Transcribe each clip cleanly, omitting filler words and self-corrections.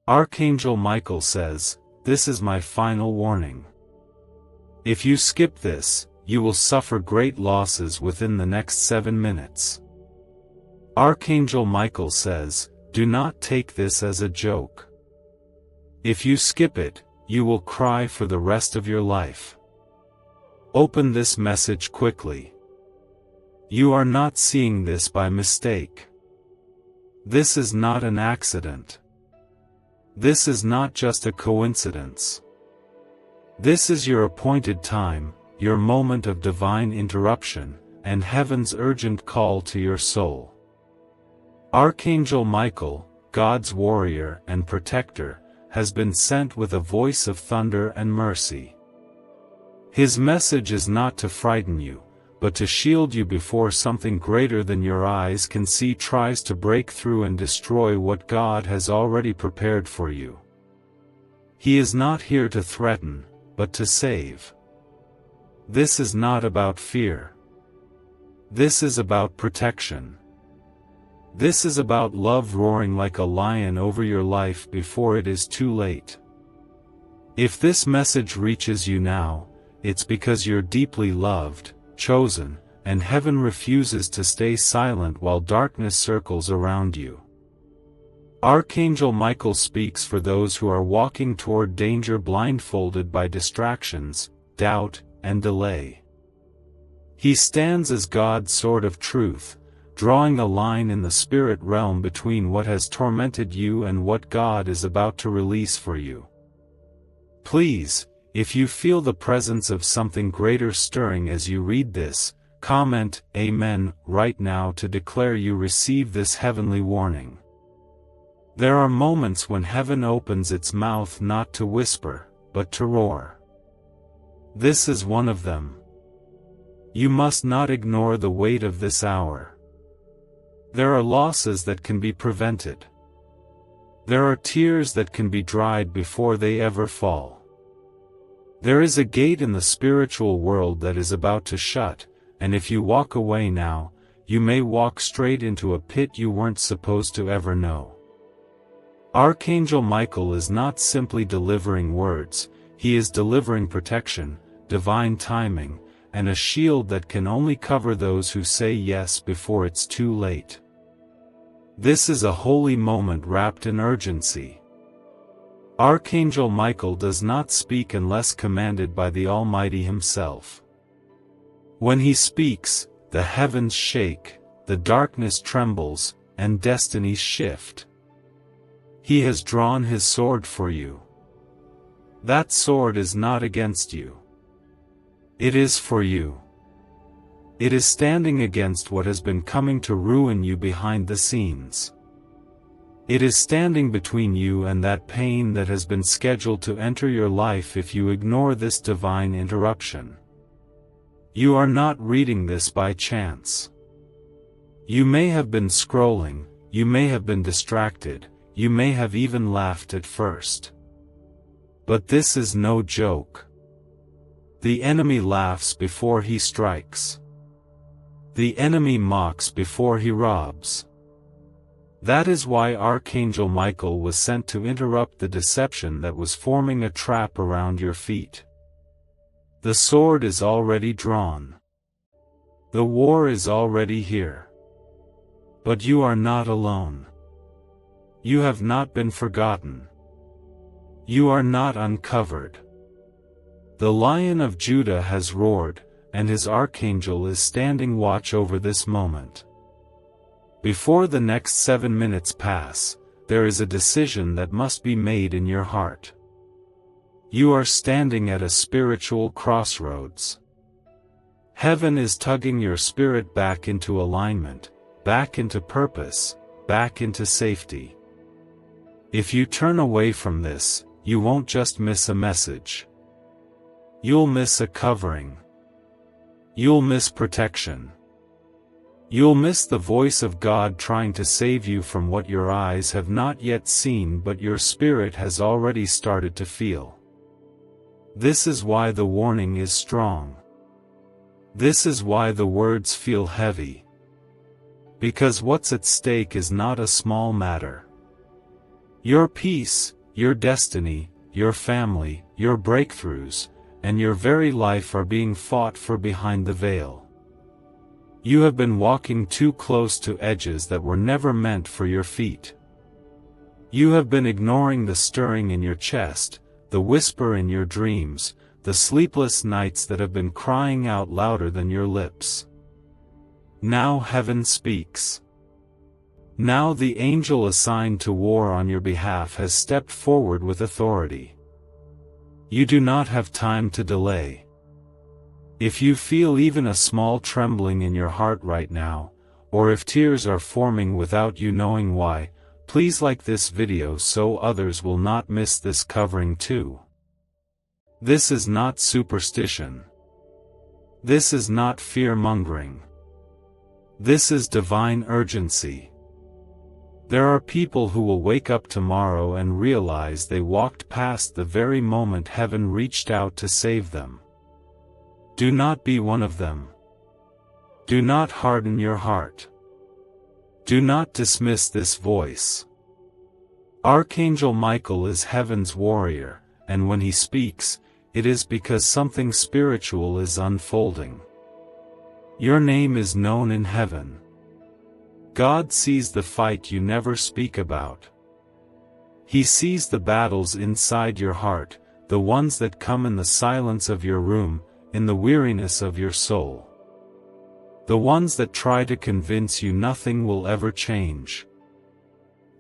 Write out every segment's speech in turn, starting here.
Archangel Michael says, "This is my final warning. If you skip this, you will suffer great losses within the next 7 minutes." Archangel Michael says, "Do not take this as a joke. If you skip it, you will cry for the rest of your life. Open this message quickly. You are not seeing this by mistake. This is not an accident. This is not just a coincidence. This is your appointed time, your moment of divine interruption, and heaven's urgent call to your soul." Archangel Michael, God's warrior and protector, has been sent with a voice of thunder and mercy. His message is not to frighten you, but to shield you before something greater than your eyes can see tries to break through and destroy what God has already prepared for you. He is not here to threaten, but to save. This is not about fear. This is about protection. This is about love roaring like a lion over your life before it is too late. If this message reaches you now, it's because you're deeply loved, chosen, and heaven refuses to stay silent while darkness circles around you. Archangel Michael speaks for those who are walking toward danger blindfolded by distractions, doubt, and delay. He stands as God's sword of truth, drawing a line in the spirit realm between what has tormented you and what God is about to release for you. Please, if you feel the presence of something greater stirring as you read this, comment "Amen" right now to declare you receive this heavenly warning. There are moments when heaven opens its mouth not to whisper, but to roar. This is one of them. You must not ignore the weight of this hour. There are losses that can be prevented. There are tears that can be dried before they ever fall. There is a gate in the spiritual world that is about to shut, and if you walk away now, you may walk straight into a pit you weren't supposed to ever know. Archangel Michael is not simply delivering words, he is delivering protection, divine timing, and a shield that can only cover those who say yes before it's too late. This is a holy moment wrapped in urgency. Archangel Michael does not speak unless commanded by the Almighty himself. When he speaks, the heavens shake, the darkness trembles, and destinies shift. He has drawn his sword for you. That sword is not against you. It is for you. It is standing against what has been coming to ruin you behind the scenes. It is standing between you and that pain that has been scheduled to enter your life if you ignore this divine interruption. You are not reading this by chance. You may have been scrolling, you may have been distracted, you may have even laughed at first. But this is no joke. The enemy laughs before he strikes. The enemy mocks before he robs. That is why Archangel Michael was sent to interrupt the deception that was forming a trap around your feet. The sword is already drawn. The war is already here. But you are not alone. You have not been forgotten. You are not uncovered. The Lion of Judah has roared, and his archangel is standing watch over this moment. Before the next 7 minutes pass, there is a decision that must be made in your heart. You are standing at a spiritual crossroads. Heaven is tugging your spirit back into alignment, back into purpose, back into safety. If you turn away from this, you won't just miss a message. You'll miss a covering. You'll miss protection. You'll miss the voice of God trying to save you from what your eyes have not yet seen but your spirit has already started to feel. This is why the warning is strong. This is why the words feel heavy. Because what's at stake is not a small matter. Your peace, your destiny, your family, your breakthroughs, and your very life are being fought for behind the veil. You have been walking too close to edges that were never meant for your feet. You have been ignoring the stirring in your chest, the whisper in your dreams, the sleepless nights that have been crying out louder than your lips. Now heaven speaks. Now the angel assigned to war on your behalf has stepped forward with authority. You do not have time to delay. If you feel even a small trembling in your heart right now, or if tears are forming without you knowing why, please like this video so others will not miss this covering too. This is not superstition. This is not fear-mongering. This is divine urgency. There are people who will wake up tomorrow and realize they walked past the very moment heaven reached out to save them. Do not be one of them. Do not harden your heart. Do not dismiss this voice. Archangel Michael is heaven's warrior, and when he speaks, it is because something spiritual is unfolding. Your name is known in heaven. God sees the fight you never speak about. He sees the battles inside your heart, the ones that come in the silence of your room, in the weariness of your soul. The ones that try to convince you nothing will ever change.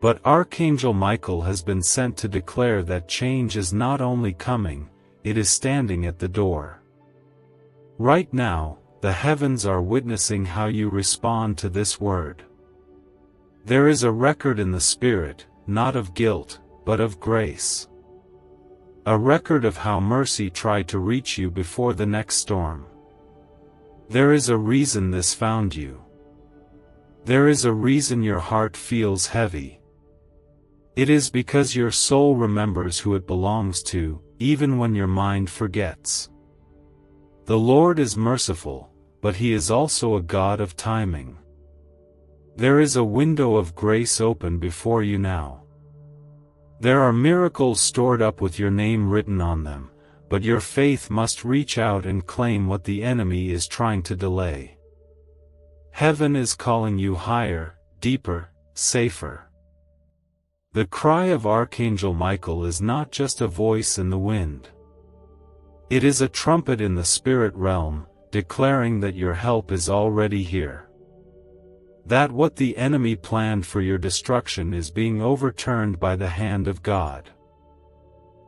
But Archangel Michael has been sent to declare that change is not only coming, it is standing at the door. Right now, the heavens are witnessing how you respond to this word. There is a record in the Spirit, not of guilt, but of grace. A record of how mercy tried to reach you before the next storm. There is a reason this found you. There is a reason your heart feels heavy. It is because your soul remembers who it belongs to, even when your mind forgets. The Lord is merciful, but He is also a God of timing. There is a window of grace open before you now. There are miracles stored up with your name written on them, but your faith must reach out and claim what the enemy is trying to delay. Heaven is calling you higher, deeper, safer. The cry of Archangel Michael is not just a voice in the wind. It is a trumpet in the spirit realm, declaring that your help is already here. That what the enemy planned for your destruction is being overturned by the hand of God.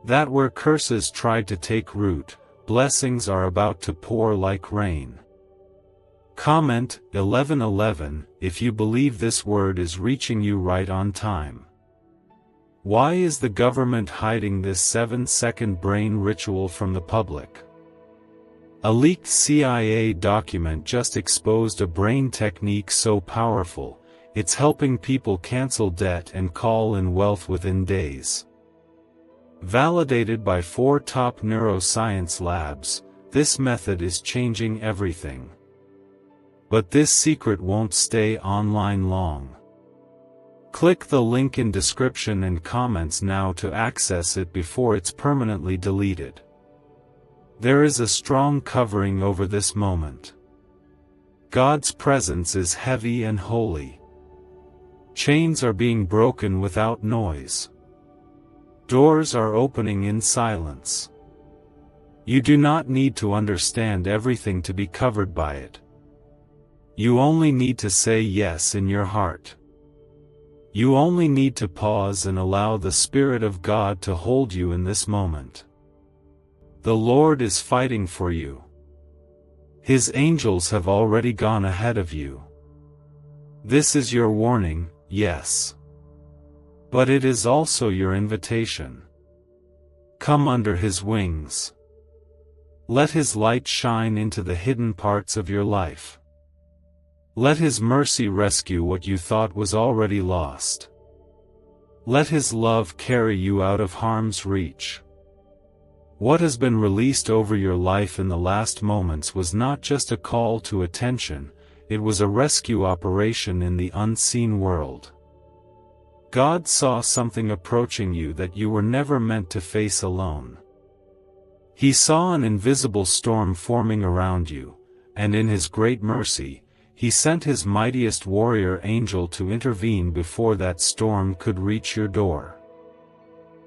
That where curses tried to take root, blessings are about to pour like rain. Comment 1111 if you believe this word is reaching you right on time. Why is the government hiding this 7-second brain ritual from the public? A leaked CIA document just exposed a brain technique so powerful, it's helping people cancel debt and call in wealth within days. Validated by 4 top neuroscience labs, this method is changing everything. But this secret won't stay online long. Click the link in description and comments now to access it before it's permanently deleted. There is a strong covering over this moment. God's presence is heavy and holy. Chains are being broken without noise. Doors are opening in silence. You do not need to understand everything to be covered by it. You only need to say yes in your heart. You only need to pause and allow the Spirit of God to hold you in this moment. The Lord is fighting for you. His angels have already gone ahead of you. This is your warning, yes. But it is also your invitation. Come under His wings. Let His light shine into the hidden parts of your life. Let His mercy rescue what you thought was already lost. Let His love carry you out of harm's reach. What has been released over your life in the last moments was not just a call to attention, it was a rescue operation in the unseen world. God saw something approaching you that you were never meant to face alone. He saw an invisible storm forming around you, and in His great mercy, He sent His mightiest warrior angel to intervene before that storm could reach your door.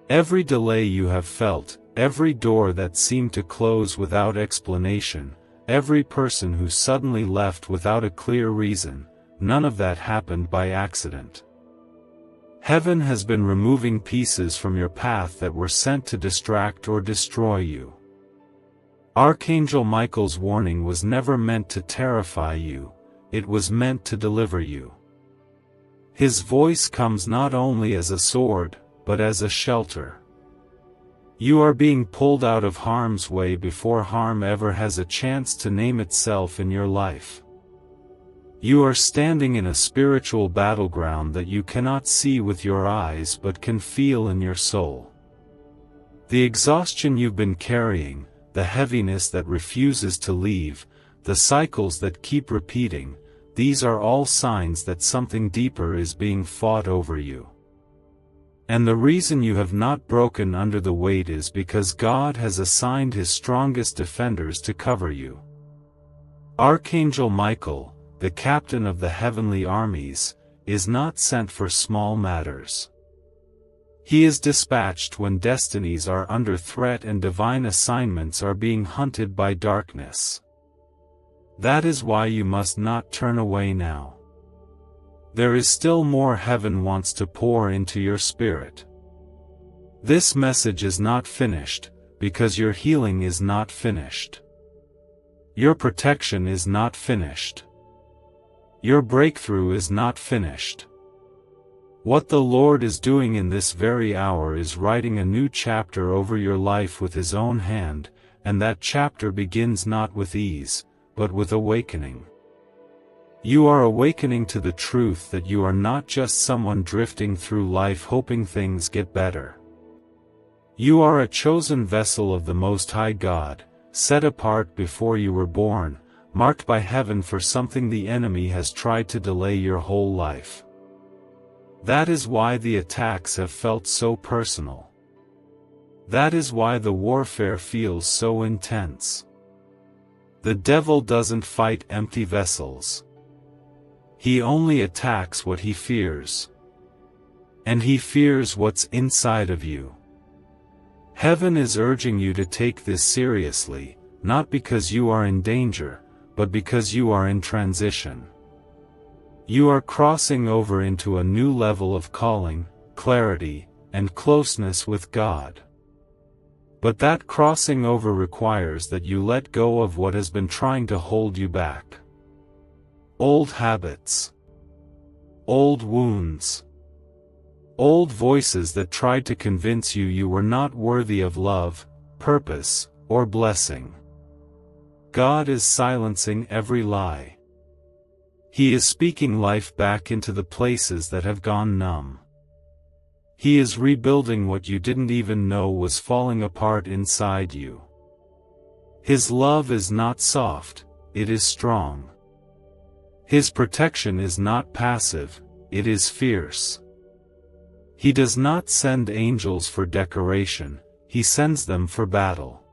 Every delay you have felt, every door that seemed to close without explanation, every person who suddenly left without a clear reason, none of that happened by accident. Heaven has been removing pieces from your path that were sent to distract or destroy you. Archangel Michael's warning was never meant to terrify you, it was meant to deliver you. His voice comes not only as a sword, but as a shelter. You are being pulled out of harm's way before harm ever has a chance to name itself in your life. You are standing in a spiritual battleground that you cannot see with your eyes but can feel in your soul. The exhaustion you've been carrying, the heaviness that refuses to leave, the cycles that keep repeating, these are all signs that something deeper is being fought over you. And the reason you have not broken under the weight is because God has assigned His strongest defenders to cover you. Archangel Michael, the captain of the heavenly armies, is not sent for small matters. He is dispatched when destinies are under threat and divine assignments are being hunted by darkness. That is why you must not turn away now. There is still more heaven wants to pour into your spirit. This message is not finished, because your healing is not finished. Your protection is not finished. Your breakthrough is not finished. What the Lord is doing in this very hour is writing a new chapter over your life with His own hand, and that chapter begins not with ease, but with awakening. You are awakening to the truth that you are not just someone drifting through life hoping things get better. You are a chosen vessel of the Most High God, set apart before you were born, marked by heaven for something the enemy has tried to delay your whole life. That is why the attacks have felt so personal. That is why the warfare feels so intense. The devil doesn't fight empty vessels. He only attacks what he fears. And he fears what's inside of you. Heaven is urging you to take this seriously, not because you are in danger, but because you are in transition. You are crossing over into a new level of calling, clarity, and closeness with God. But that crossing over requires that you let go of what has been trying to hold you back. Old habits. Old wounds. Old voices that tried to convince you you were not worthy of love, purpose, or blessing. God is silencing every lie. He is speaking life back into the places that have gone numb. He is rebuilding what you didn't even know was falling apart inside you. His love is not soft, it is strong. His protection is not passive, it is fierce. He does not send angels for decoration, He sends them for battle.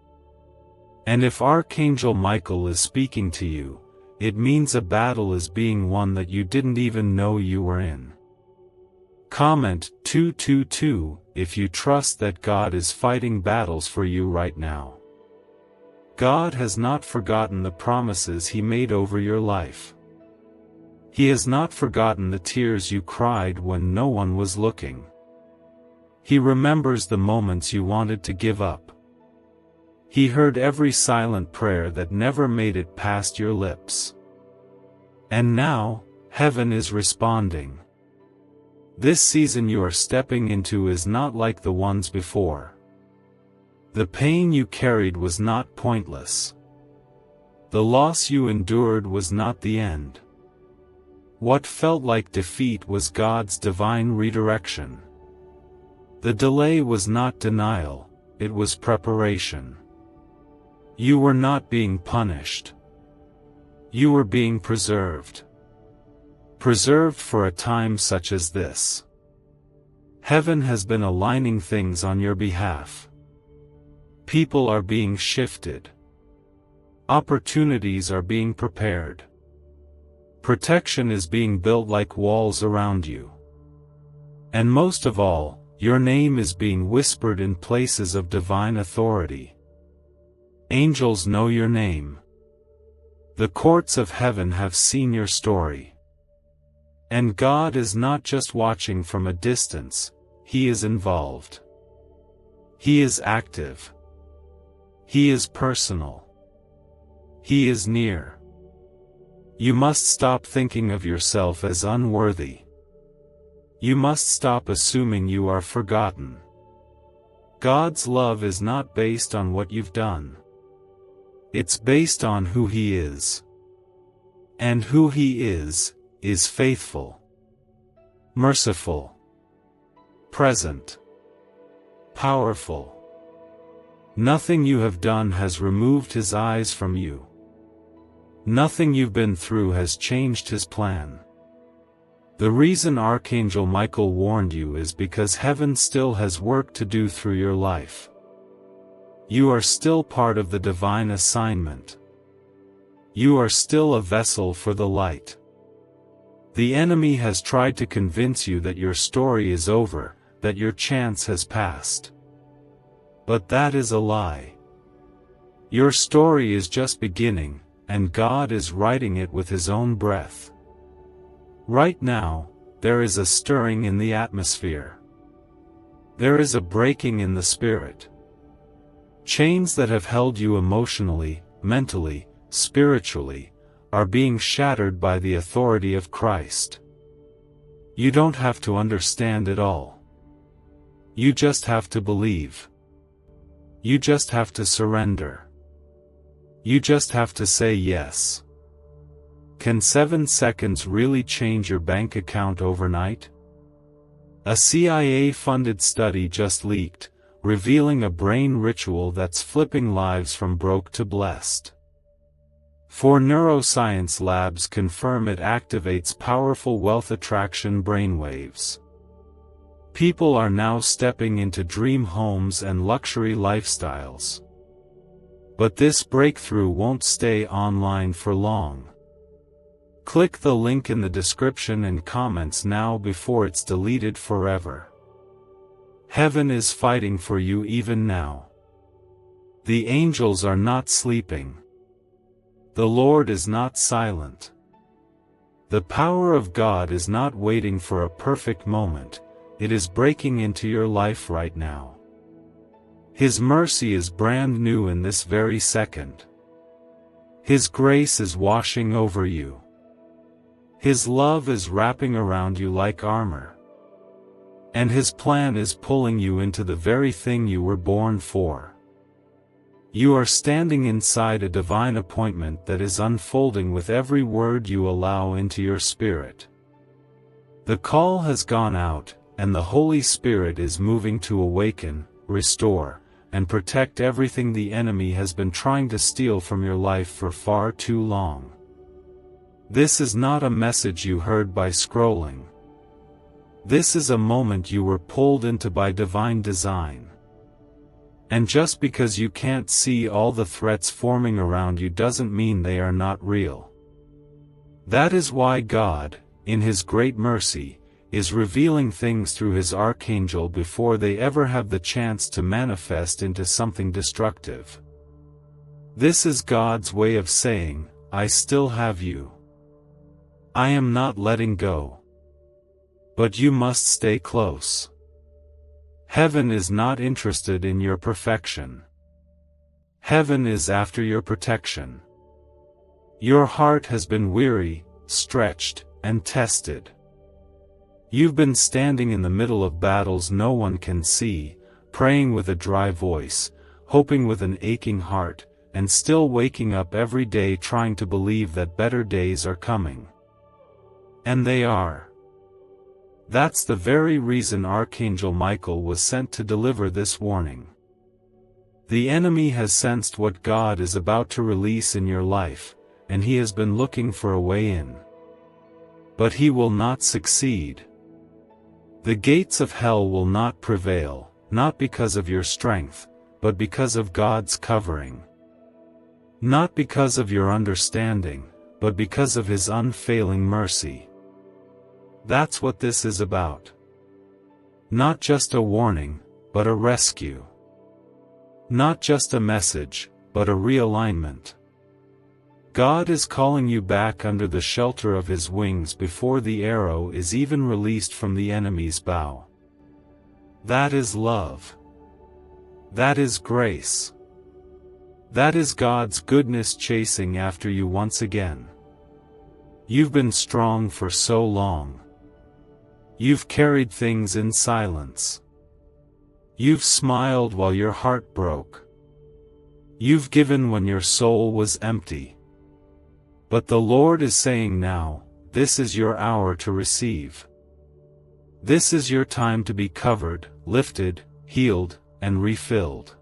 And if Archangel Michael is speaking to you, it means a battle is being won that you didn't even know you were in. Comment 222 if you trust that God is fighting battles for you right now. God has not forgotten the promises He made over your life. He has not forgotten the tears you cried when no one was looking. He remembers the moments you wanted to give up. He heard every silent prayer that never made it past your lips. And now, heaven is responding. This season you are stepping into is not like the ones before. The pain you carried was not pointless. The loss you endured was not the end. What felt like defeat was God's divine redirection. The delay was not denial, it was preparation. You were not being punished. You were being preserved. Preserved for a time such as this. Heaven has been aligning things on your behalf. People are being shifted. Opportunities are being prepared. Protection is being built like walls around you. And most of all, your name is being whispered in places of divine authority. Angels know your name. The courts of heaven have seen your story. And God is not just watching from a distance, He is involved. He is active. He is personal. He is near. You must stop thinking of yourself as unworthy. You must stop assuming you are forgotten. God's love is not based on what you've done. It's based on who He is. And who He is faithful, merciful, present, powerful. Nothing you have done has removed His eyes from you. Nothing you've been through has changed His plan. The reason Archangel Michael warned you is because heaven still has work to do through your life. You are still part of the divine assignment. You are still a vessel for the light. The enemy has tried to convince you that your story is over, that your chance has passed. But that is a lie. Your story is just beginning, and God is writing it with His own breath. Right now, there is a stirring in the atmosphere. There is a breaking in the spirit. Chains that have held you emotionally, mentally, spiritually, are being shattered by the authority of Christ. You don't have to understand it all. You just have to believe. You just have to surrender. You just have to say yes. Can 7 seconds really change your bank account overnight? A CIA-funded study just leaked, revealing a brain ritual that's flipping lives from broke to blessed. 4 neuroscience labs confirm it activates powerful wealth attraction brainwaves. People are now stepping into dream homes and luxury lifestyles. But this breakthrough won't stay online for long. Click the link in the description and comments now before it's deleted forever. Heaven is fighting for you even now. The angels are not sleeping. The Lord is not silent. The power of God is not waiting for a perfect moment, it is breaking into your life right now. His mercy is brand new in this very second. His grace is washing over you. His love is wrapping around you like armor. And His plan is pulling you into the very thing you were born for. You are standing inside a divine appointment that is unfolding with every word you allow into your spirit. The call has gone out, and the Holy Spirit is moving to awaken, restore, and protect everything the enemy has been trying to steal from your life for far too long. This is not a message you heard by scrolling. This is a moment you were pulled into by divine design. And just because you can't see all the threats forming around you doesn't mean they are not real. That is why God, in His great mercy, is revealing things through His archangel before they ever have the chance to manifest into something destructive. This is God's way of saying, I still have you. I am not letting go. But you must stay close. Heaven is not interested in your perfection. Heaven is after your protection. Your heart has been weary, stretched, and tested. You've been standing in the middle of battles no one can see, praying with a dry voice, hoping with an aching heart, and still waking up every day trying to believe that better days are coming. And they are. That's the very reason Archangel Michael was sent to deliver this warning. The enemy has sensed what God is about to release in your life, and he has been looking for a way in. But he will not succeed. The gates of hell will not prevail, not because of your strength, but because of God's covering. Not because of your understanding, but because of His unfailing mercy. That's what this is about. Not just a warning, but a rescue. Not just a message, but a realignment. God is calling you back under the shelter of His wings before the arrow is even released from the enemy's bow. That is love. That is grace. That is God's goodness chasing after you once again. You've been strong for so long. You've carried things in silence. You've smiled while your heart broke. You've given when your soul was empty. But the Lord is saying now, this is your hour to receive. This is your time to be covered, lifted, healed, and refilled.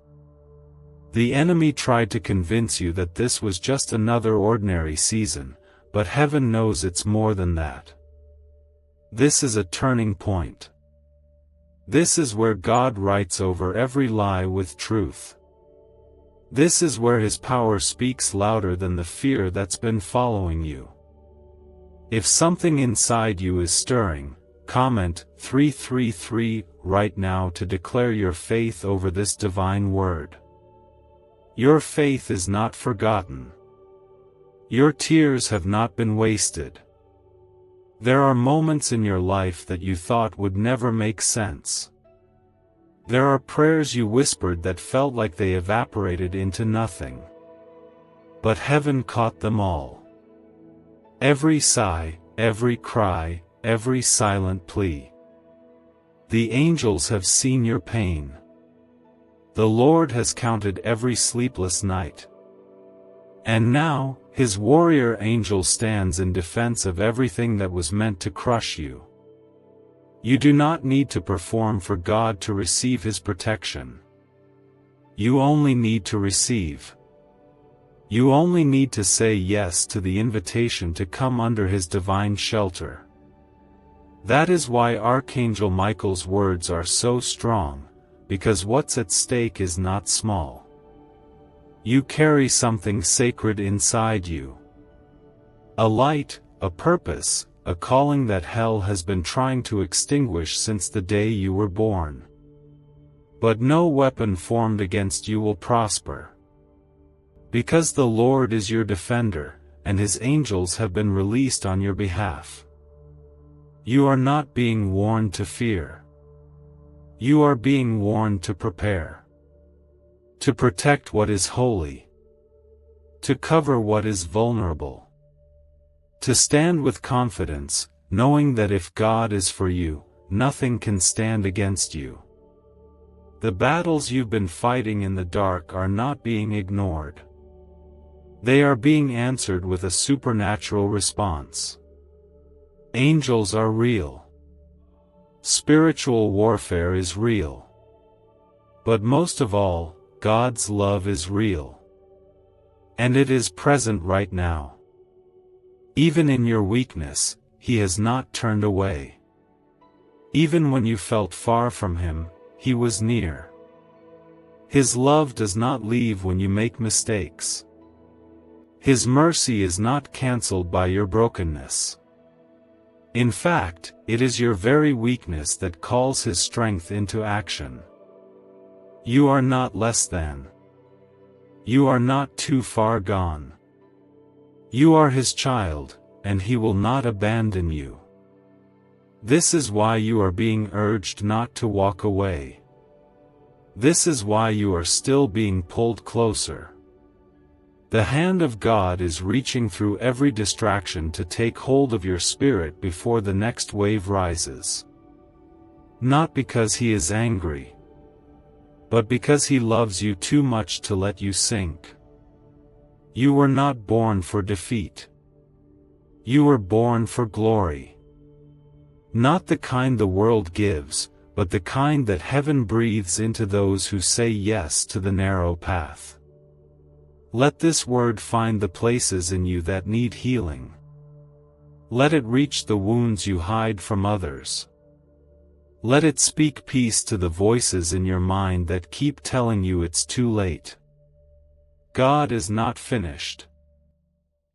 The enemy tried to convince you that this was just another ordinary season, but heaven knows it's more than that. This is a turning point. This is where God writes over every lie with truth. This is where His power speaks louder than the fear that's been following you. If something inside you is stirring, comment 333 right now to declare your faith over this divine word. Your faith is not forgotten. Your tears have not been wasted. There are moments in your life that you thought would never make sense. There are prayers you whispered that felt like they evaporated into nothing. But heaven caught them all. Every sigh, every cry, every silent plea. The angels have seen your pain. The Lord has counted every sleepless night. And now, His warrior angel stands in defense of everything that was meant to crush you. You do not need to perform for God to receive His protection. You only need to receive. You only need to say yes to the invitation to come under His divine shelter. That is why Archangel Michael's words are so strong, because what's at stake is not small. You carry something sacred inside you. A light, a purpose, a calling that hell has been trying to extinguish since the day you were born. But no weapon formed against you will prosper. Because the Lord is your defender, and His angels have been released on your behalf. You are not being warned to fear. You are being warned to prepare. To protect what is holy. To cover what is vulnerable. To stand with confidence, knowing that if God is for you, nothing can stand against you. The battles you've been fighting in the dark are not being ignored. They are being answered with a supernatural response. Angels are real. Spiritual warfare is real. But most of all, God's love is real. And it is present right now. Even in your weakness, He has not turned away. Even when you felt far from Him, He was near. His love does not leave when you make mistakes. His mercy is not cancelled by your brokenness. In fact, it is your very weakness that calls His strength into action. You are not less than. You are not too far gone. You are His child, and He will not abandon you. This is why you are being urged not to walk away. This is why you are still being pulled closer. The hand of God is reaching through every distraction to take hold of your spirit before the next wave rises. Not because He is angry, but because He loves you too much to let you sink. You were not born for defeat. You were born for glory. Not the kind the world gives, but the kind that heaven breathes into those who say yes to the narrow path. Let this word find the places in you that need healing. Let it reach the wounds you hide from others. Let it speak peace to the voices in your mind that keep telling you it's too late. God is not finished.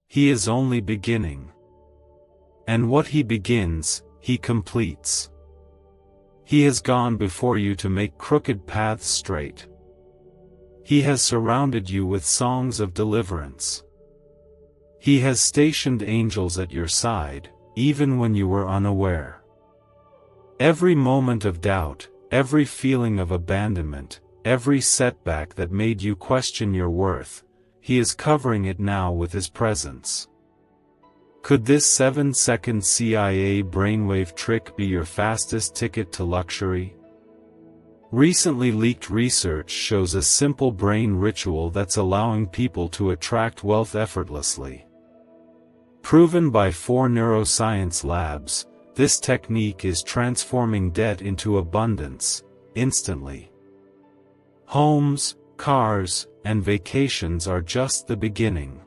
He is only beginning. And what He begins, He completes. He has gone before you to make crooked paths straight. He has surrounded you with songs of deliverance. He has stationed angels at your side, even when you were unaware. Every moment of doubt, every feeling of abandonment, every setback that made you question your worth, He is covering it now with His presence. Could this 7-second CIA brainwave trick be your fastest ticket to luxury? Recently leaked research shows a simple brain ritual that's allowing people to attract wealth effortlessly. Proven by 4 neuroscience labs, this technique is transforming debt into abundance, instantly. Homes, cars, and vacations are just the beginning.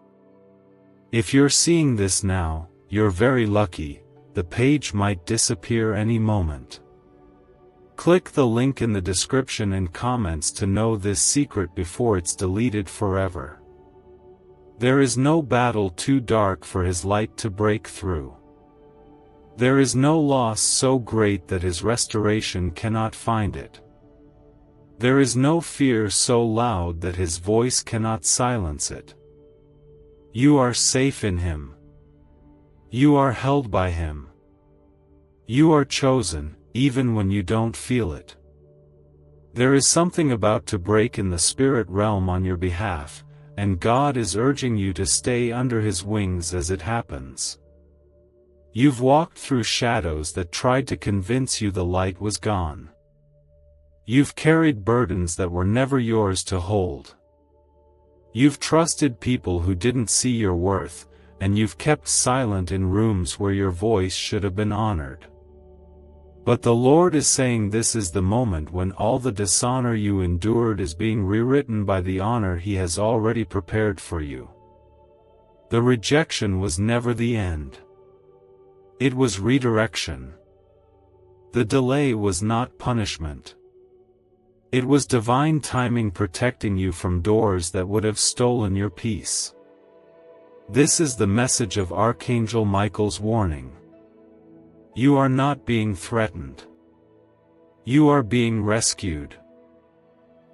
If you're seeing this now, you're very lucky. The page might disappear any moment. Click the link in the description and comments to know this secret before it's deleted forever. There is no battle too dark for His light to break through. There is no loss so great that His restoration cannot find it. There is no fear so loud that His voice cannot silence it. You are safe in Him. You are held by Him. You are chosen, even when you don't feel it. There is something about to break in the spirit realm on your behalf, and God is urging you to stay under His wings as it happens. You've walked through shadows that tried to convince you the light was gone. You've carried burdens that were never yours to hold. You've trusted people who didn't see your worth, and you've kept silent in rooms where your voice should have been honored. But the Lord is saying this is the moment when all the dishonor you endured is being rewritten by the honor He has already prepared for you. The rejection was never the end. It was redirection. The delay was not punishment. It was divine timing protecting you from doors that would have stolen your peace. This is the message of Archangel Michael's warning. You are not being threatened. You are being rescued.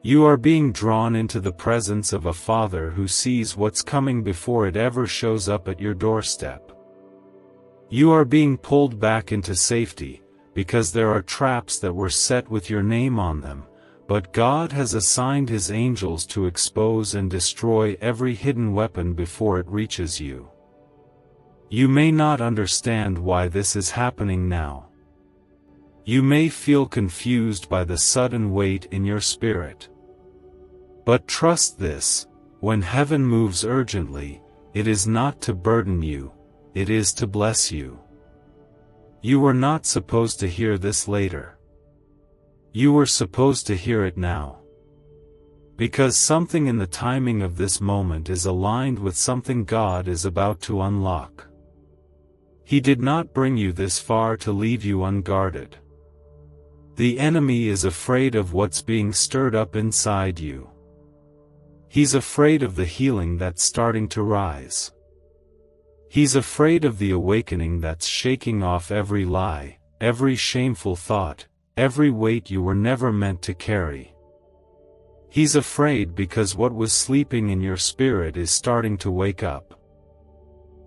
You are being drawn into the presence of a Father who sees what's coming before it ever shows up at your doorstep. You are being pulled back into safety, because there are traps that were set with your name on them, but God has assigned His angels to expose and destroy every hidden weapon before it reaches you. You may not understand why this is happening now. You may feel confused by the sudden weight in your spirit. But trust this, when heaven moves urgently, it is not to burden you, it is to bless you. You were not supposed to hear this later. You were supposed to hear it now. Because something in the timing of this moment is aligned with something God is about to unlock. He did not bring you this far to leave you unguarded. The enemy is afraid of what's being stirred up inside you. He's afraid of the healing that's starting to rise. He's afraid of the awakening that's shaking off every lie, every shameful thought, every weight you were never meant to carry. He's afraid because what was sleeping in your spirit is starting to wake up.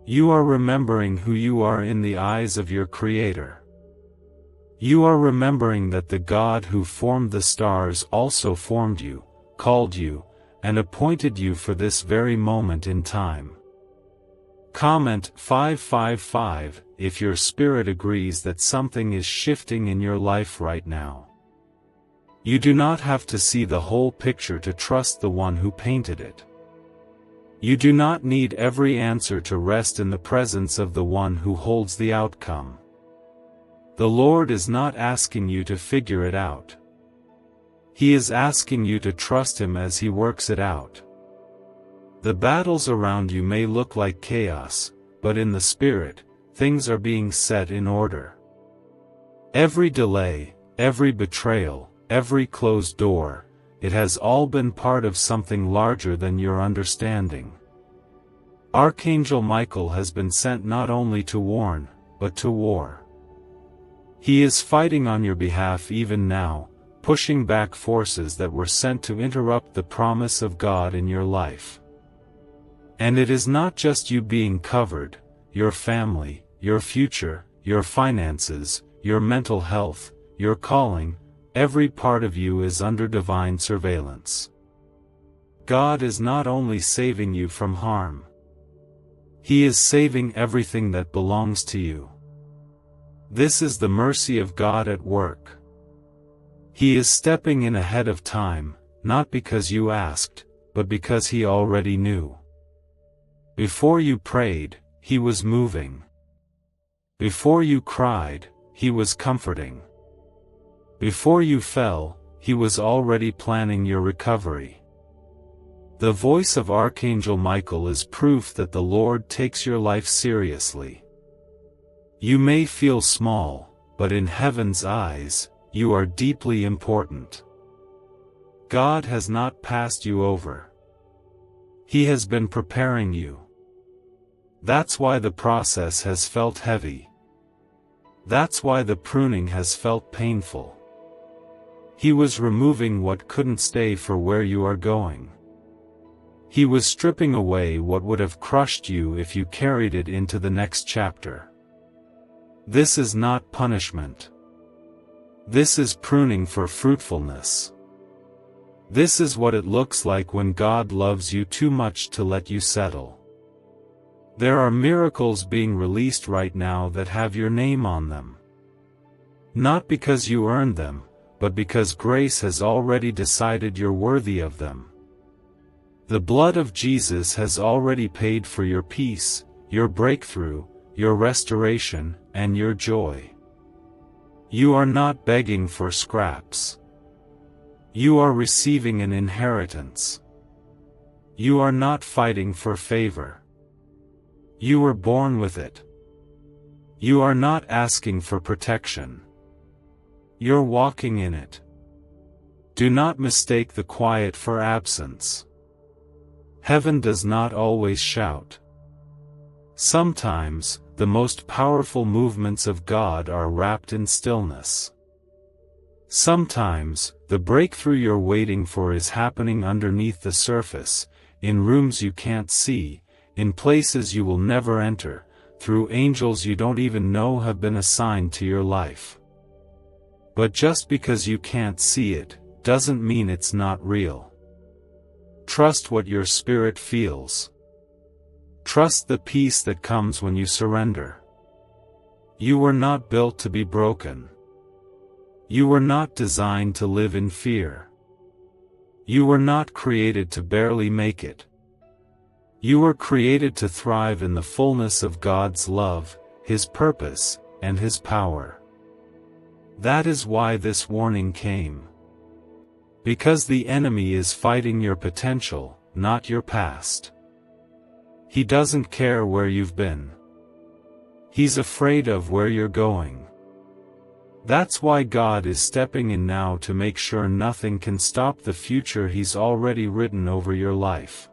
You are remembering who you are in the eyes of your Creator. You are remembering that the God who formed the stars also formed you, called you, and appointed you for this very moment in time. Comment 555 if your spirit agrees that something is shifting in your life right now. You do not have to see the whole picture to trust the one who painted it. You do not need every answer to rest in the presence of the one who holds the outcome. The Lord is not asking you to figure it out. He is asking you to trust Him as He works it out. The battles around you may look like chaos, but in the spirit, things are being set in order. Every delay, every betrayal, every closed door, it has all been part of something larger than your understanding. Archangel Michael has been sent not only to warn, but to war. He is fighting on your behalf even now, pushing back forces that were sent to interrupt the promise of God in your life. And it is not just you being covered, your family, your future, your finances, your mental health, your calling, every part of you is under divine surveillance. God is not only saving you from harm. He is saving everything that belongs to you. This is the mercy of God at work. He is stepping in ahead of time, not because you asked, but because He already knew. Before you prayed, He was moving. Before you cried, He was comforting. Before you fell, He was already planning your recovery. The voice of Archangel Michael is proof that the Lord takes your life seriously. You may feel small, but in Heaven's eyes, you are deeply important. God has not passed you over. He has been preparing you. That's why the process has felt heavy. That's why the pruning has felt painful. He was removing what couldn't stay for where you are going. He was stripping away what would have crushed you if you carried it into the next chapter. This is not punishment. This is pruning for fruitfulness. This is what it looks like when God loves you too much to let you settle. There are miracles being released right now that have your name on them. Not because you earned them, but because grace has already decided you're worthy of them. The blood of Jesus has already paid for your peace, your breakthrough, your restoration, and your joy. You are not begging for scraps. You are receiving an inheritance. You are not fighting for favor. You were born with it. You are not asking for protection. You're walking in it. Do not mistake the quiet for absence. Heaven does not always shout. Sometimes, the most powerful movements of God are wrapped in stillness. Sometimes, the breakthrough you're waiting for is happening underneath the surface, in rooms you can't see, in places you will never enter, through angels you don't even know have been assigned to your life. But just because you can't see it, doesn't mean it's not real. Trust what your spirit feels. Trust the peace that comes when you surrender. You were not built to be broken. You were not designed to live in fear. You were not created to barely make it. You were created to thrive in the fullness of God's love, His purpose, and His power. That is why this warning came. Because the enemy is fighting your potential, not your past. He doesn't care where you've been. He's afraid of where you're going. That's why God is stepping in now to make sure nothing can stop the future He's already written over your life.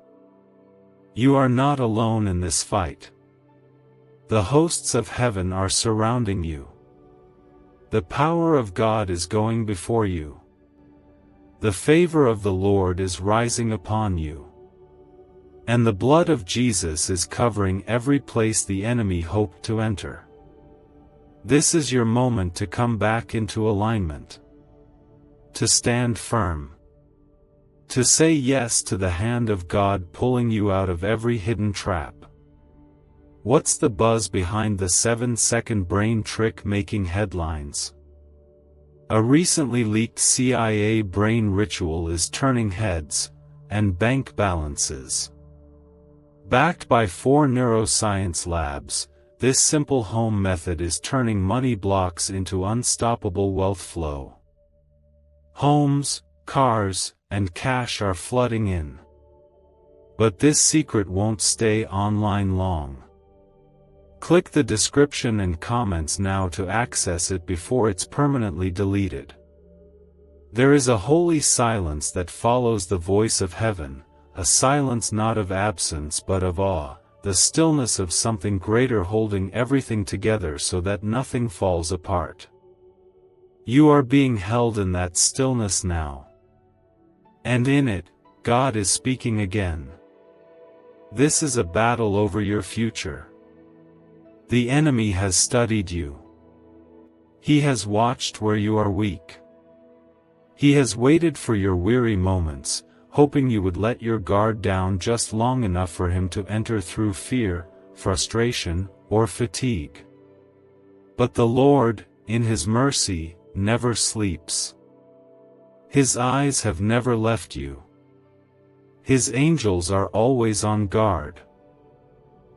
You are not alone in this fight. The hosts of heaven are surrounding you. The power of God is going before you. The favor of the Lord is rising upon you. And the blood of Jesus is covering every place the enemy hoped to enter. This is your moment to come back into alignment. To stand firm. To say yes to the hand of God pulling you out of every hidden trap. What's the buzz behind the 7-second brain trick making headlines? A recently leaked CIA brain ritual is turning heads, and bank balances. Backed by 4 neuroscience labs, this simple home method is turning money blocks into unstoppable wealth flow. Homes, cars, and cash are flooding in. But this secret won't stay online long. Click the description and comments now to access it before it's permanently deleted. There is a holy silence that follows the voice of heaven, a silence not of absence but of awe, the stillness of something greater holding everything together so that nothing falls apart. You are being held in that stillness now. And in it, God is speaking again. This is a battle over your future. The enemy has studied you. He has watched where you are weak. He has waited for your weary moments, hoping you would let your guard down just long enough for him to enter through fear, frustration, or fatigue. But the Lord, in His mercy, never sleeps. His eyes have never left you. His angels are always on guard.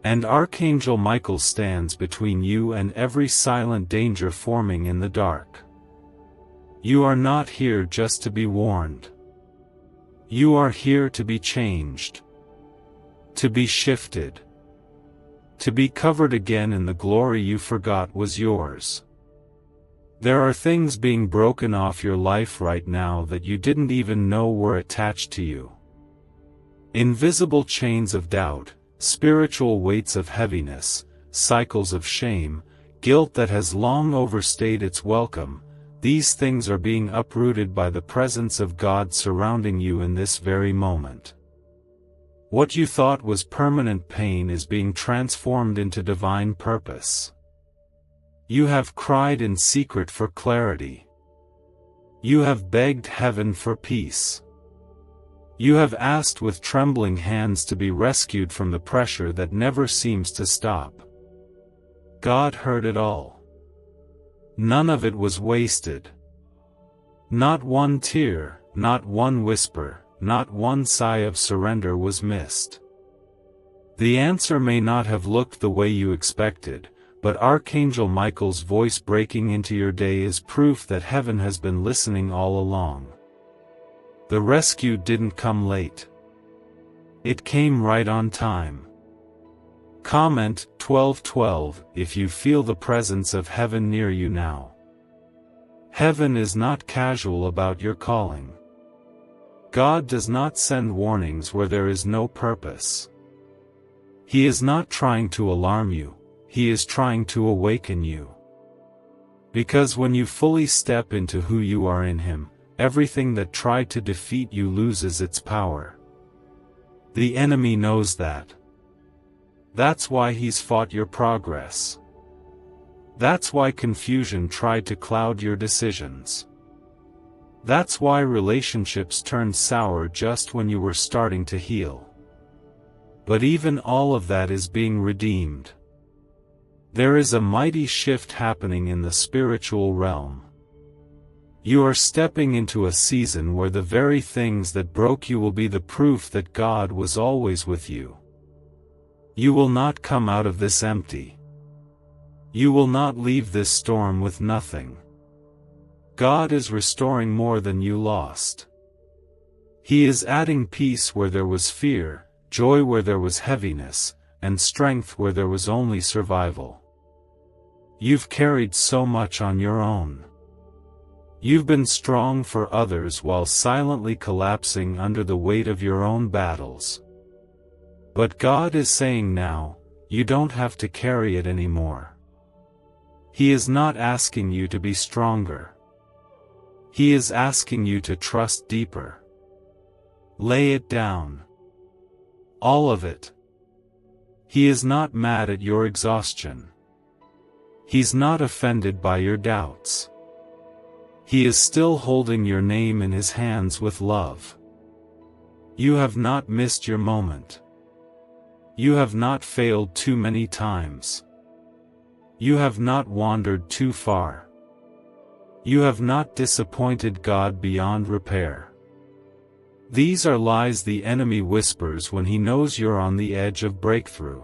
And Archangel Michael stands between you and every silent danger forming in the dark. You are not here just to be warned. You are here to be changed. To be shifted. To be covered again in the glory you forgot was yours. There are things being broken off your life right now that you didn't even know were attached to you. Invisible chains of doubt, spiritual weights of heaviness, cycles of shame, guilt that has long overstayed its welcome. These things are being uprooted by the presence of God surrounding you in this very moment. What you thought was permanent pain is being transformed into divine purpose. You have cried in secret for clarity. You have begged heaven for peace. You have asked with trembling hands to be rescued from the pressure that never seems to stop. God heard it all. None of it was wasted. Not one tear, not one whisper, not one sigh of surrender was missed. The answer may not have looked the way you expected, but Archangel Michael's voice breaking into your day is proof that heaven has been listening all along. The rescue didn't come late. It came right on time. Comment 12:12 if you feel the presence of heaven near you now. Heaven is not casual about your calling. God does not send warnings where there is no purpose. He is not trying to alarm you, He is trying to awaken you. Because when you fully step into who you are in Him, everything that tried to defeat you loses its power. The enemy knows that. That's why he's fought your progress. That's why confusion tried to cloud your decisions. That's why relationships turned sour just when you were starting to heal. But even all of that is being redeemed. There is a mighty shift happening in the spiritual realm. You are stepping into a season where the very things that broke you will be the proof that God was always with you. You will not come out of this empty. You will not leave this storm with nothing. God is restoring more than you lost. He is adding peace where there was fear, joy where there was heaviness, and strength where there was only survival. You've carried so much on your own. You've been strong for others while silently collapsing under the weight of your own battles. But God is saying now, you don't have to carry it anymore. He is not asking you to be stronger. He is asking you to trust deeper. Lay it down. All of it. He is not mad at your exhaustion. He's not offended by your doubts. He is still holding your name in His hands with love. You have not missed your moment. You have not failed too many times. You have not wandered too far. You have not disappointed God beyond repair. These are lies the enemy whispers when he knows you're on the edge of breakthrough.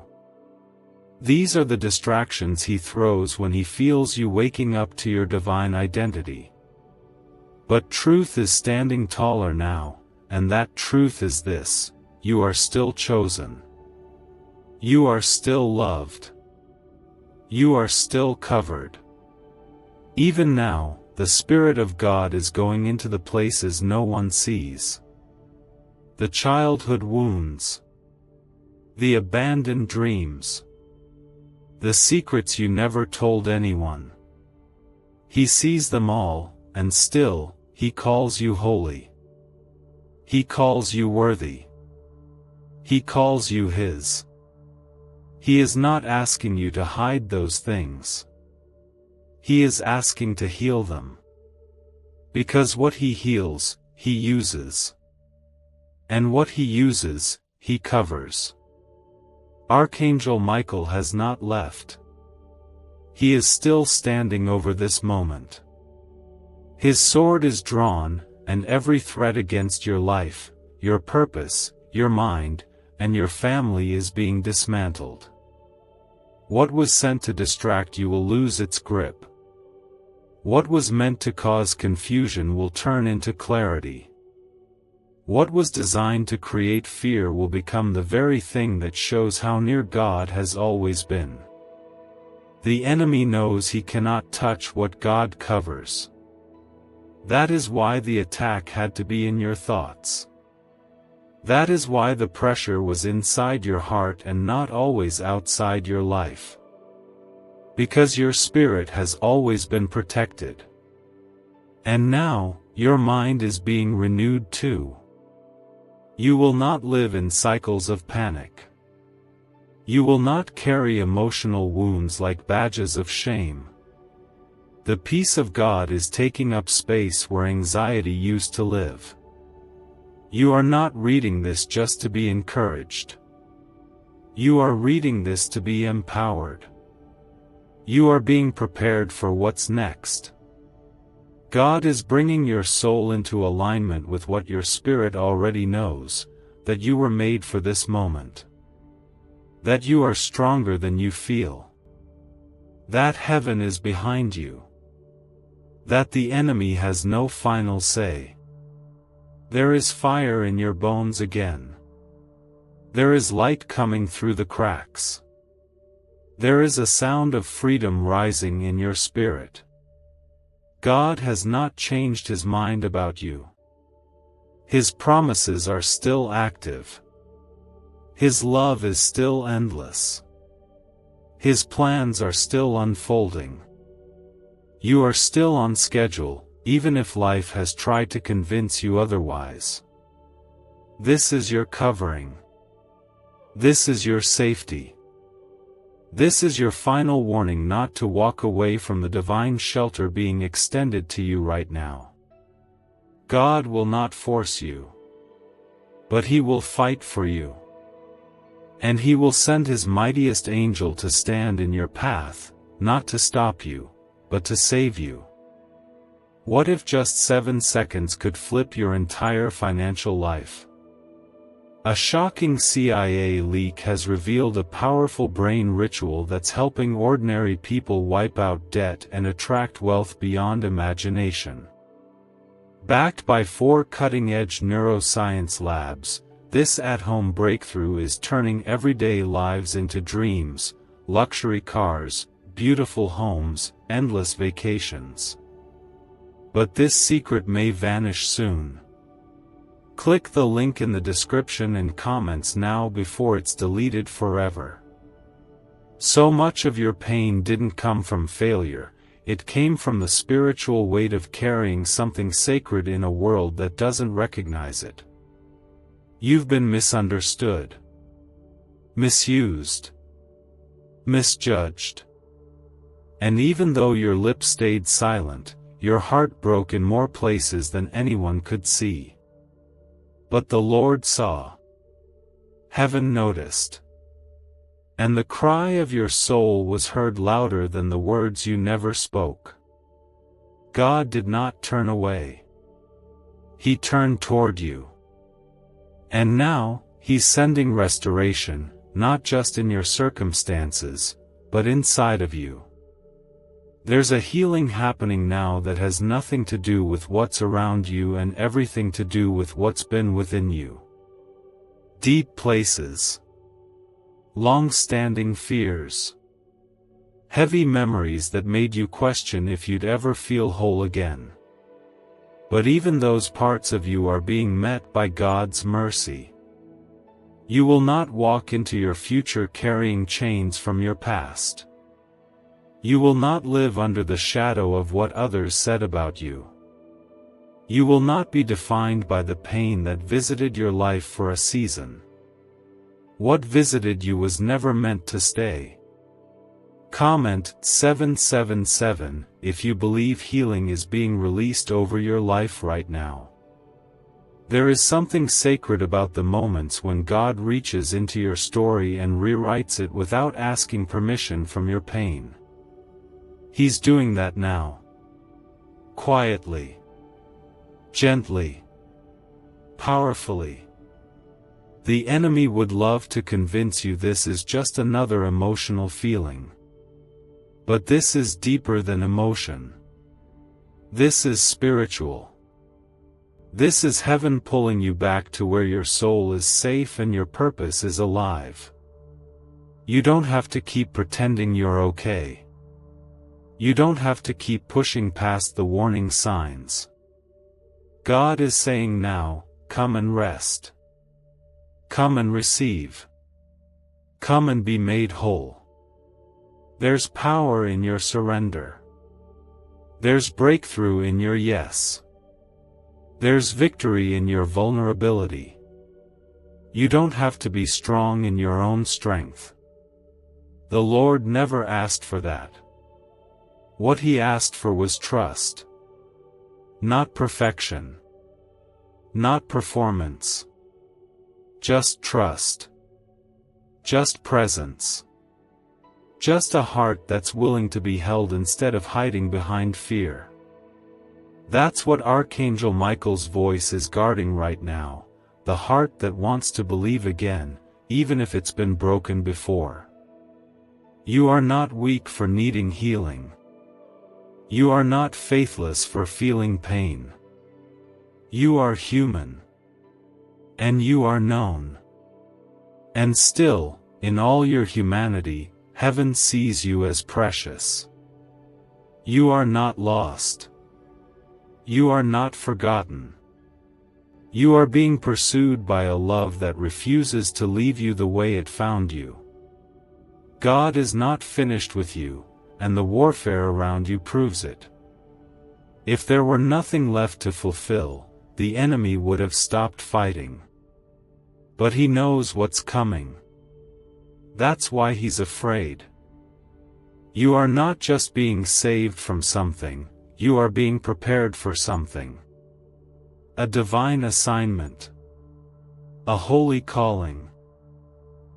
These are the distractions he throws when he feels you waking up to your divine identity. But truth is standing taller now, and that truth is this: you are still chosen. You are still loved. You are still covered. Even now, the Spirit of God is going into the places no one sees. The childhood wounds. The abandoned dreams. The secrets you never told anyone. He sees them all, and still, He calls you holy. He calls you worthy. He calls you His. He is not asking you to hide those things. He is asking to heal them. Because what He heals, He uses. And what He uses, He covers. Archangel Michael has not left. He is still standing over this moment. His sword is drawn, and every threat against your life, your purpose, your mind, and your family is being dismantled. What was sent to distract you will lose its grip. What was meant to cause confusion will turn into clarity. What was designed to create fear will become the very thing that shows how near God has always been. The enemy knows he cannot touch what God covers. That is why the attack had to be in your thoughts. That is why the pressure was inside your heart and not always outside your life. Because your spirit has always been protected. And now, your mind is being renewed too. You will not live in cycles of panic. You will not carry emotional wounds like badges of shame. The peace of God is taking up space where anxiety used to live. You are not reading this just to be encouraged. You are reading this to be empowered. You are being prepared for what's next. God is bringing your soul into alignment with what your spirit already knows, that you were made for this moment. That you are stronger than you feel. That heaven is behind you. That the enemy has no final say. There is fire in your bones again. There is light coming through the cracks. There is a sound of freedom rising in your spirit. God has not changed His mind about you. His promises are still active. His love is still endless. His plans are still unfolding. You are still on schedule, even if life has tried to convince you otherwise. This is your covering. This is your safety. This is your final warning not to walk away from the divine shelter being extended to you right now. God will not force you. But He will fight for you. And He will send His mightiest angel to stand in your path, not to stop you, but to save you. What if just 7 seconds could flip your entire financial life? A shocking CIA leak has revealed a powerful brain ritual that's helping ordinary people wipe out debt and attract wealth beyond imagination. Backed by 4 cutting-edge neuroscience labs, this at-home breakthrough is turning everyday lives into dreams, luxury cars, beautiful homes, endless vacations. But this secret may vanish soon. Click the link in the description and comments now before it's deleted forever. So much of your pain didn't come from failure, it came from the spiritual weight of carrying something sacred in a world that doesn't recognize it. You've been misunderstood, misused, misjudged. And even though your lips stayed silent, your heart broke in more places than anyone could see. But the Lord saw. Heaven noticed. And the cry of your soul was heard louder than the words you never spoke. God did not turn away. He turned toward you. And now, He's sending restoration, not just in your circumstances, but inside of you. There's a healing happening now that has nothing to do with what's around you and everything to do with what's been within you. Deep places. Long-standing fears. Heavy memories that made you question if you'd ever feel whole again. But even those parts of you are being met by God's mercy. You will not walk into your future carrying chains from your past. You will not live under the shadow of what others said about you. You will not be defined by the pain that visited your life for a season. What visited you was never meant to stay. Comment 777 if you believe healing is being released over your life right now. There is something sacred about the moments when God reaches into your story and rewrites it without asking permission from your pain. He's doing that now. Quietly. Gently. Powerfully. The enemy would love to convince you this is just another emotional feeling. But this is deeper than emotion. This is spiritual. This is heaven pulling you back to where your soul is safe and your purpose is alive. You don't have to keep pretending you're okay. You don't have to keep pushing past the warning signs. God is saying now, come and rest. Come and receive. Come and be made whole. There's power in your surrender. There's breakthrough in your yes. There's victory in your vulnerability. You don't have to be strong in your own strength. The Lord never asked for that. What He asked for was trust. Not perfection. Not performance. Just trust. Just presence. Just a heart that's willing to be held instead of hiding behind fear. That's what Archangel Michael's voice is guarding right now, the heart that wants to believe again, even if it's been broken before. You are not weak for needing healing. You are not faithless for feeling pain. You are human. And you are known. And still, in all your humanity, heaven sees you as precious. You are not lost. You are not forgotten. You are being pursued by a love that refuses to leave you the way it found you. God is not finished with you, and the warfare around you proves it. If there were nothing left to fulfill, the enemy would have stopped fighting. But he knows what's coming. That's why he's afraid. You are not just being saved from something, you are being prepared for something. A divine assignment. A holy calling.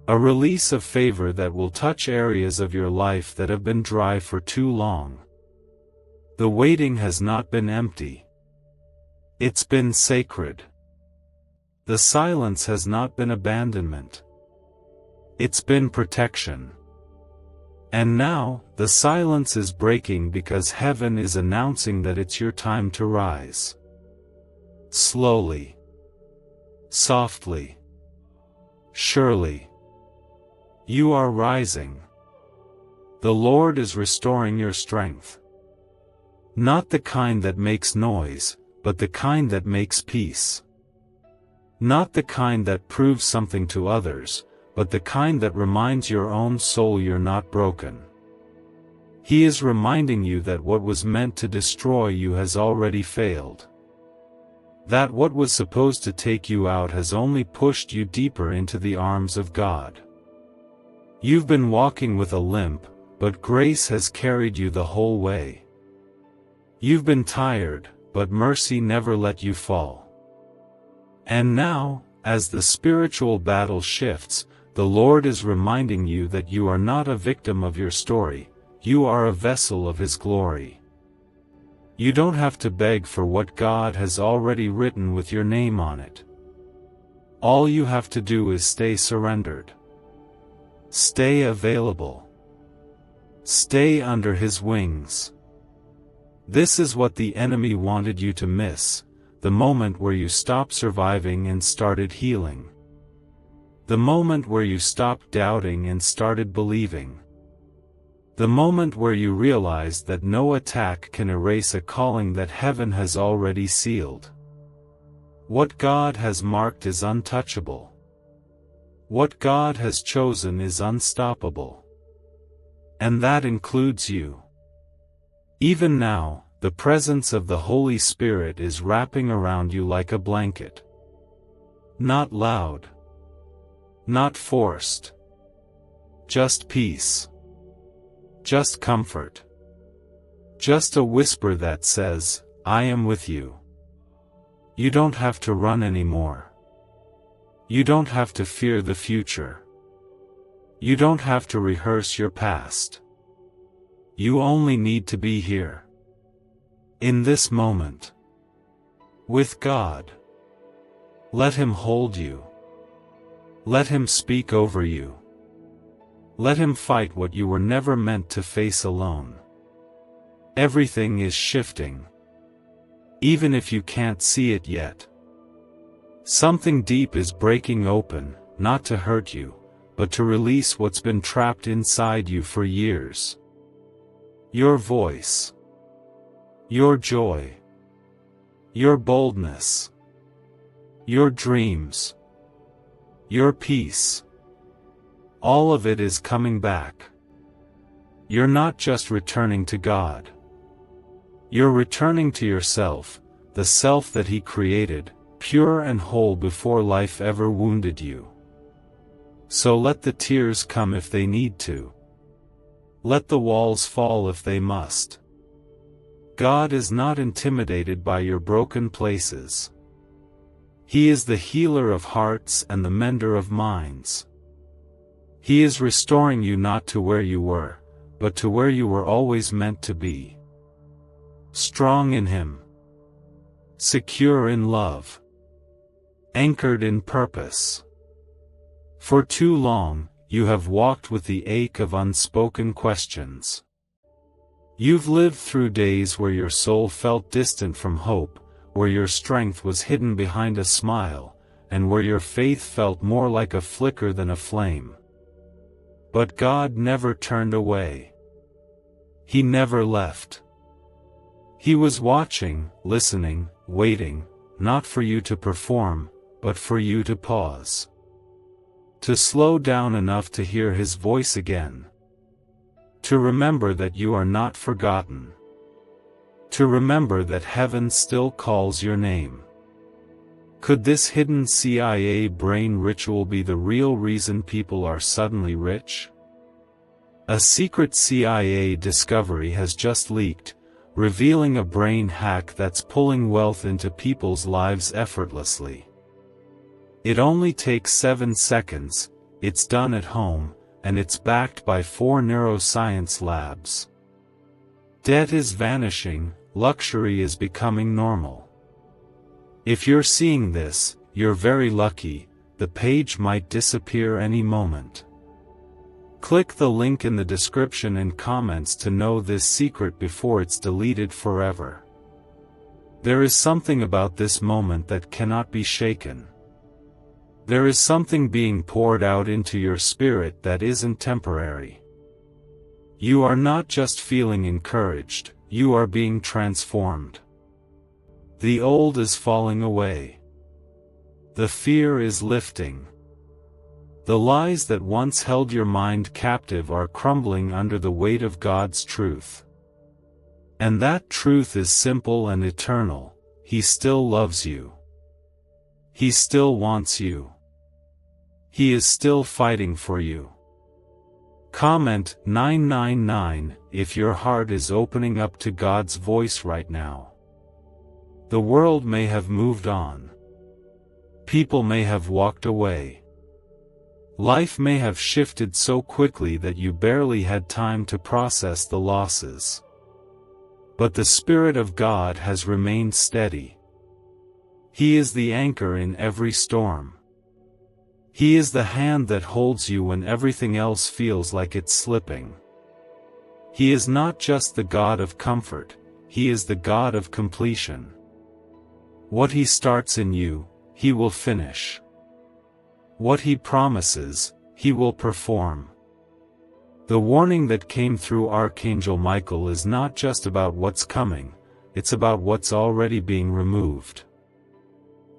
A release of favor that will touch areas of your life that have been dry for too long. The waiting has not been empty. It's been sacred. The silence has not been abandonment. It's been protection. And now, the silence is breaking because heaven is announcing that it's your time to rise. Slowly. Softly. Surely. You are rising. The Lord is restoring your strength. Not the kind that makes noise, but the kind that makes peace. Not the kind that proves something to others, but the kind that reminds your own soul you're not broken. He is reminding you that what was meant to destroy you has already failed. That what was supposed to take you out has only pushed you deeper into the arms of God. You've been walking with a limp, but grace has carried you the whole way. You've been tired, but mercy never let you fall. And now, as the spiritual battle shifts, the Lord is reminding you that you are not a victim of your story, you are a vessel of His glory. You don't have to beg for what God has already written with your name on it. All you have to do is stay surrendered. Stay available. Stay under His wings. This is what the enemy wanted you to miss, the moment where you stopped surviving and started healing. The moment where you stopped doubting and started believing. The moment where you realize that no attack can erase a calling that heaven has already sealed. What God has marked is untouchable. What God has chosen is unstoppable. And that includes you. Even now, the presence of the Holy Spirit is wrapping around you like a blanket. Not loud. Not forced. Just peace. Just comfort. Just a whisper that says, I am with you. You don't have to run anymore. You don't have to fear the future. You don't have to rehearse your past. You only need to be here. In this moment. With God. Let Him hold you. Let Him speak over you. Let Him fight what you were never meant to face alone. Everything is shifting. Even if you can't see it yet. Something deep is breaking open, not to hurt you, but to release what's been trapped inside you for years. Your voice. Your joy. Your boldness. Your dreams. Your peace. All of it is coming back. You're not just returning to God. You're returning to yourself, the self that He created, pure and whole before life ever wounded you. So let the tears come if they need to. Let the walls fall if they must. God is not intimidated by your broken places. He is the healer of hearts and the mender of minds. He is restoring you not to where you were, but to where you were always meant to be. Strong in Him. Secure in love. Anchored in purpose. For too long, you have walked with the ache of unspoken questions. You've lived through days where your soul felt distant from hope, where your strength was hidden behind a smile, and where your faith felt more like a flicker than a flame. But God never turned away. He never left. He was watching, listening, waiting, not for you to perform, but for you to pause. To slow down enough to hear His voice again. To remember that you are not forgotten. To remember that heaven still calls your name. Could this hidden CIA brain ritual be the real reason people are suddenly rich? A secret CIA discovery has just leaked, revealing a brain hack that's pulling wealth into people's lives effortlessly. It only takes 7 seconds, it's done at home, and it's backed by 4 neuroscience labs. Debt is vanishing, luxury is becoming normal. If you're seeing this, you're very lucky, the page might disappear any moment. Click the link in the description and comments to know this secret before it's deleted forever. There is something about this moment that cannot be shaken. There is something being poured out into your spirit that isn't temporary. You are not just feeling encouraged, you are being transformed. The old is falling away. The fear is lifting. The lies that once held your mind captive are crumbling under the weight of God's truth. And that truth is simple and eternal: He still loves you. He still wants you. He is still fighting for you. Comment 999 if your heart is opening up to God's voice right now. The world may have moved on. People may have walked away. Life may have shifted so quickly that you barely had time to process the losses. But the Spirit of God has remained steady. He is the anchor in every storm. He is the hand that holds you when everything else feels like it's slipping. He is not just the God of comfort, He is the God of completion. What He starts in you, He will finish. What He promises, He will perform. The warning that came through Archangel Michael is not just about what's coming, it's about what's already being removed.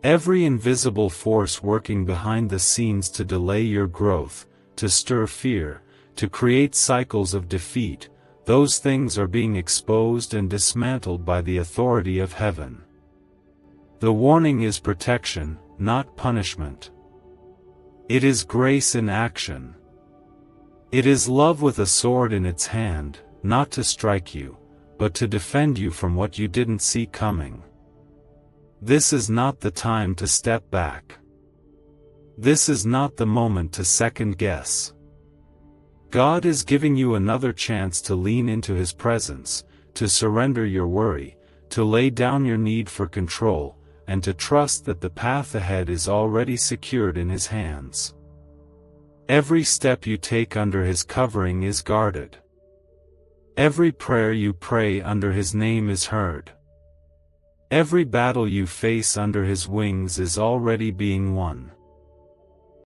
Every invisible force working behind the scenes to delay your growth, to stir fear, to create cycles of defeat, those things are being exposed and dismantled by the authority of heaven. The warning is protection, not punishment. It is grace in action. It is love with a sword in its hand, not to strike you, but to defend you from what you didn't see coming. This is not the time to step back. This is not the moment to second guess. God is giving you another chance to lean into His presence, to surrender your worry, to lay down your need for control, and to trust that the path ahead is already secured in His hands. Every step you take under His covering is guarded. Every prayer you pray under His name is heard. Every battle you face under His wings is already being won.